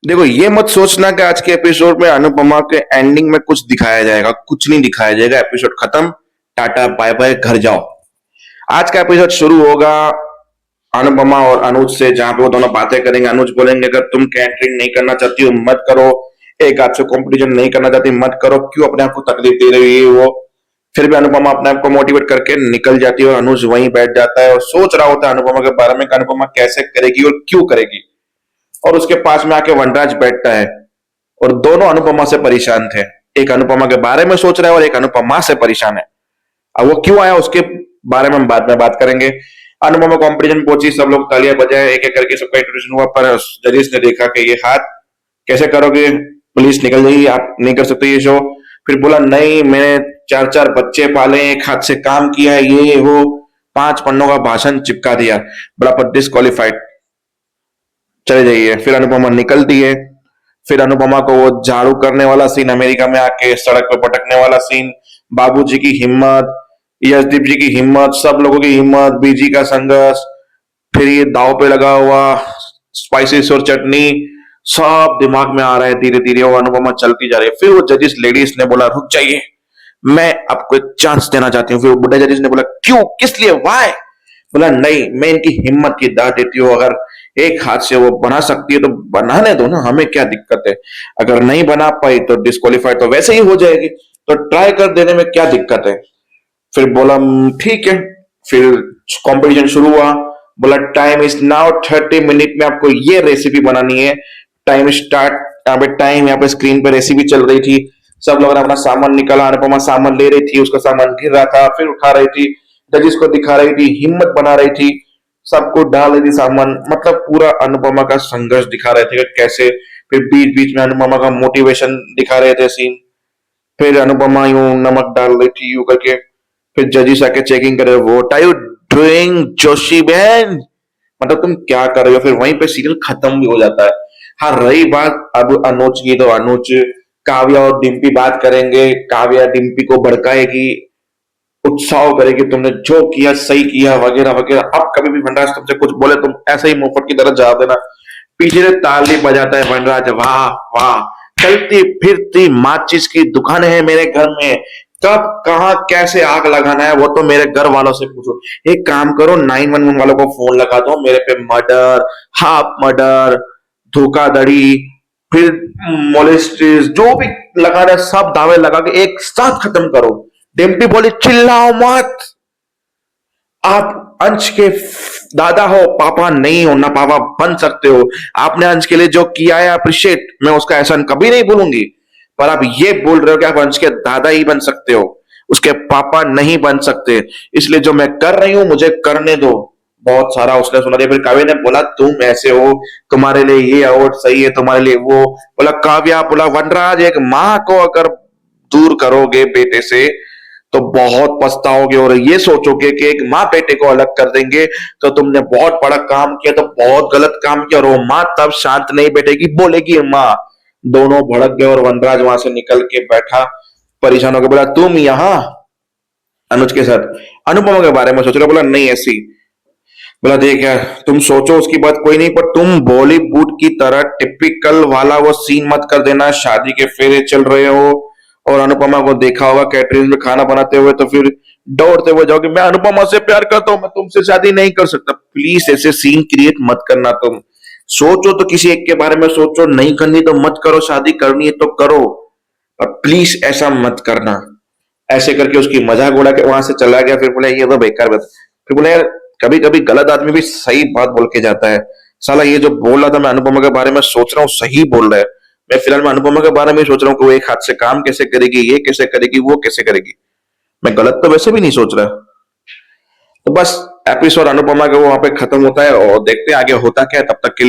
देखो ये मत सोचना कि आज के एपिसोड में अनुपमा के एंडिंग में कुछ दिखाया जाएगा, कुछ नहीं दिखाया जाएगा। एपिसोड खत्म, टाटा बाय बाय, घर जाओ। आज का एपिसोड शुरू होगा अनुपमा और अनुज से, जहां पे वो दोनों बातें करेंगे। अनुज बोलेंगे अगर तुम कैटरिंग नहीं करना चाहती हो मत करो, एक हाथ से कंपटीशन नहीं करना चाहती मत करो, क्यों अपने आप को तकलीफ दे रही है वो। फिर भी अनुपमा अपने आप को मोटिवेट करके निकल जाती है और अनुज वहीं बैठ जाता है और सोच रहा होता है अनुपमा के बारे में कि अनुपमा कैसे करेगी और क्यों करेगी। और उसके पास में आके वनराज बैठता है और दोनों अनुपमा से परेशान थे। एक अनुपमा के बारे में सोच रहा है और एक अनुपमा से परेशान है। अब वो क्यों आया उसके बारे में हम बाद में बात करेंगे। अनुपमा कंपटीशन पहुंची, सब लोग तालियां बजाए, एक एक करके सबका इंट्रोडक्शन हुआ, पर जजेस ने देखा कि ये हाथ कैसे करोगे, पुलिस निकल जाएगी, आप नहीं कर सकते ये शो। फिर बोला नहीं, मैंने चार चार बच्चे पाले, एक हाथ से काम किया है, ये वो 5 पन्नों का भाषण चिपका दिया, बड़ा पर डिस्क्वालिफाइड, चले जाइए। फिर अनुपमा निकलती है। फिर अनुपमा को वो झाड़ू करने वाला सीन, अमेरिका में आके सड़क पे पटकने वाला सीन, बाबूजी की हिम्मत, यशदीप जी की हिम्मत, सब लोगों की हिम्मत, बीजी का संघर्ष, फिर ये दाव पे लगा हुआ स्पाइसेस और चटनी, सब दिमाग में आ रहा है धीरे धीरे। वो अनुपमा चलती जा रही है। फिर वो जजिस लेडीज ने बोला रुक जाइए, मैं आपको एक चांस देना चाहती हूँ। फिर वो बुढ़े जजिस ने बोला क्यों, किस लिए, वाई। बोला नहीं, मैं इनकी हिम्मत की दाद देती हूँ, अगर एक हाथ से वो बना सकती है तो बनाने दो ना, हमें क्या दिक्कत है। अगर नहीं बना पाई तो डिस्क्वालीफाई तो वैसे ही हो जाएगी, तो ट्राई कर देने में क्या दिक्कत है। फिर बोला ठीक है। फिर कंपटीशन शुरू हुआ। बोला टाइम इज नाउ 30 मिनट में आपको ये रेसिपी बनानी है। Time start. यहाँ पे टाइम, यहाँ पे स्क्रीन पे रेसिपी चल रही थी। सब लोगों ने अपना सामान निकाला, अनुपमा सामान ले रही थी, उसका सामान गिर रहा था, फिर उठा रही थी, जजिस को दिखा रही थी, हिम्मत बना रही थी, सबको डाल रही थी सामान, मतलब पूरा अनुपमा का संघर्ष दिखा रहे थे कि कैसे। फिर बीच बीच में अनुपमा का मोटिवेशन दिखा रहे थे सीन। फिर अनुपमा यूं नमक डाल रही थी यूं करके। फिर जजिस आके चेकिंग करे, what are you doing Joshi बहन, मतलब तुम क्या कर रहे हो। फिर वहीं पे सीरियल खत्म भी हो जाता है। हाँ, रही बात अब अनुज की, तो अनुज काव्या और डिम्पी बात करेंगे। काव्या डिम्पी को भड़काएगी, उत्साह करेगी, तुमने जो किया सही किया वगैरह वगैरह। अब कभी भी वनराज तुमसे कुछ बोले तुम ऐसे ही मुंहफट की तरह जवाब देना। पीछे से ताली बजाता है वनराज, वाह वाह, चलती फिरती माचिस की दुकान है मेरे घर में, कब कहाँ कैसे आग लगाना है वो तो मेरे घर वालों से पूछो। एक काम करो, 911 वालों को फोन लगा दो, मेरे पे मर्डर, हाफ मर्डर, धोखाधड़ी, फिर मोलेस्टिस, जो भी लगाना है सब दावे लगा के एक साथ खत्म करो। डिम्पी बोली चिल्लाओ मत, आप अंश के दादा हो, पापा नहीं हो, ना पापा बन सकते हो। आपने अंश के लिए जो किया है अप्रिशिएट, मैं उसका एहसान कभी नहीं भूलूंगी। पर आप ये बोल रहे हो कि आप अंश के दादा ही बन सकते हो, उसके पापा नहीं बन सकते, इसलिए जो मैं कर रही हूं मुझे करने दो। बहुत सारा उसने सुना दिया। फिर काव्या ने बोला तुम ऐसे हो, तुम्हारे लिए ये अवार्ड सही है, तुम्हारे लिए वो। बोला काव्या, बोला वनराज, एक माँ को अगर दूर करोगे बेटे से तो बहुत पछताओगे, और ये सोचोगे कि एक माँ बेटे को अलग कर देंगे तो तुमने बहुत बड़ा काम किया, तो बहुत गलत काम किया। और वो माँ तब शांत नहीं बैठेगी, बोलेगी माँ। दोनों भड़क गए और वनराज वहां से निकल के बैठा, परेशान होकर बोला तुम यहाँ अनुज के साथ अनुपमा के बारे में सोच रहे हो। बोला नहीं ऐसी। बोला देख यार, तुम सोचो उसकी बात कोई नहीं, पर तुम बॉलीवुड की तरह टिपिकल वाला वो सीन मत कर देना, शादी के फेरे चल रहे हो और अनुपमा को देखा होगा कैटरिंग में खाना बनाते हुए, तो फिर दौड़ते हुए जाओगे मैं अनुपमा से प्यार करता हूं, मैं तुमसे शादी नहीं कर सकता। प्लीज ऐसे सीन क्रिएट मत करना। तुम सोचो तो किसी एक के बारे में सोचो, नहीं करनी तो मत करो, शादी करनी है तो करो, पर प्लीज ऐसा मत करना। ऐसे करके उसकी मजाक उड़ा के वहां से चला गया। फिर बोला ये तो बेकार बात। फिर बोला यार, कभी कभी गलत आदमी भी सही बात बोल के जाता है। साला ये जो बोल रहा था मैं अनुपमा के बारे में सोच रहा हूँ सही बोल रहा है। मैं फिलहाल मैं अनुपमा के बारे में सोच रहा हूँ कि वो एक हाथ से काम कैसे करेगी, ये कैसे करेगी, वो कैसे करेगी। मैं गलत तो वैसे भी नहीं सोच रहा। तो बस एपिसोड अनुपमा के वो वहां पे खत्म होता है और देखते हैं आगे होता क्या है। तब तक के लिए